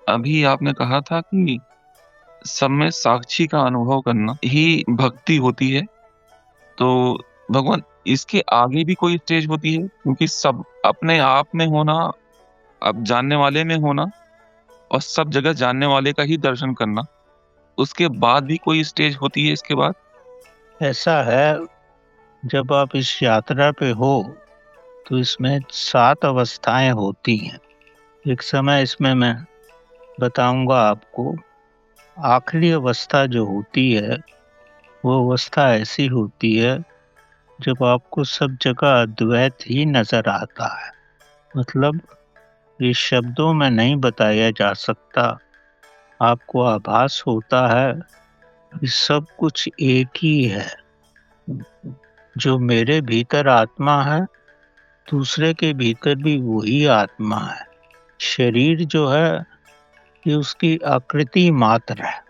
अभी आपने कहा था कि सब में साक्षी का अनुभव करना ही भक्ति होती है। तो भगवान, इसके आगे भी कोई स्टेज होती है? क्योंकि सब अपने आप में होना, अब जानने वाले में होना और सब जगह जानने वाले का ही दर्शन करना, उसके बाद भी कोई स्टेज होती है इसके बाद? ऐसा है, जब आप इस यात्रा पे हो तो इसमें 7 अवस्थाएं होती हैं। एक समय इसमें मैं बताऊंगा आपको। आखिरी अवस्था जो होती है वो अवस्था ऐसी होती है जब आपको सब जगह अद्वैत ही नजर आता है। मतलब ये शब्दों में नहीं बताया जा सकता। आपको आभास होता है कि सब कुछ एक ही है। जो मेरे भीतर आत्मा है, दूसरे के भीतर भी वही आत्मा है। शरीर जो है ये उसकी आकृति मात्र है।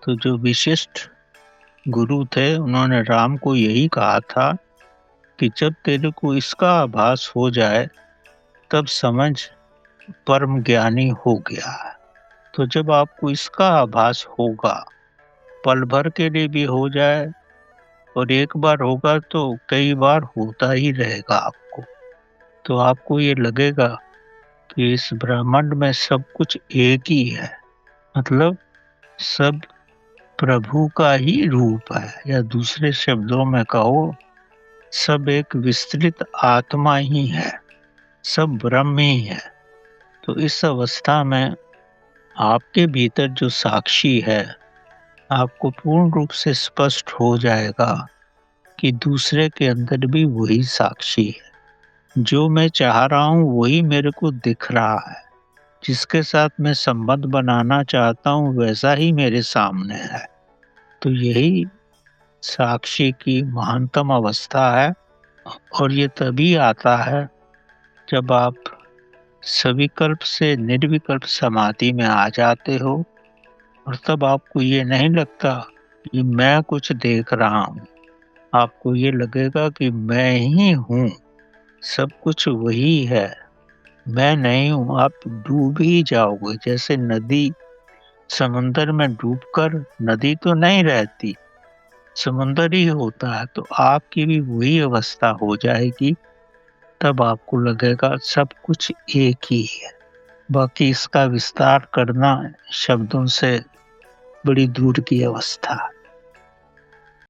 तो जो विशिष्ट गुरु थे उन्होंने राम को यही कहा था कि जब तेरे को इसका आभास हो जाए तब समझ परम ज्ञानी हो गया है। तो जब आपको इसका आभास होगा, पल भर के लिए भी हो जाए और एक बार होगा तो कई बार होता ही रहेगा आपको, तो आपको ये लगेगा कि इस ब्रह्मांड में सब कुछ एक ही है। मतलब सब प्रभु का ही रूप है, या दूसरे शब्दों में कहो, सब एक विस्तृत आत्मा ही है, सब ब्रह्म ही है। तो इस अवस्था में आपके भीतर जो साक्षी है, आपको पूर्ण रूप से स्पष्ट हो जाएगा कि दूसरे के अंदर भी वही साक्षी है। जो मैं चाह रहा हूँ वही मेरे को दिख रहा है। जिसके साथ मैं संबंध बनाना चाहता हूँ वैसा ही मेरे सामने है। तो यही साक्षी की महानतम अवस्था है। और ये तभी आता है जब आप सविकल्प से निर्विकल्प समाधि में आ जाते हो, और तब आपको ये नहीं लगता कि मैं कुछ देख रहा हूँ। आपको ये लगेगा कि मैं ही हूँ, सब कुछ वही है, मैं नहीं हूँ। आप डूब ही जाओगे, जैसे नदी समुंदर में डूबकर, नदी तो नहीं रहती, समुंदर ही होता है। तो आपकी भी वही अवस्था हो जाएगी। तब आपको लगेगा सब कुछ एक ही है। बाकी इसका विस्तार करना शब्दों से बड़ी दूर की अवस्था।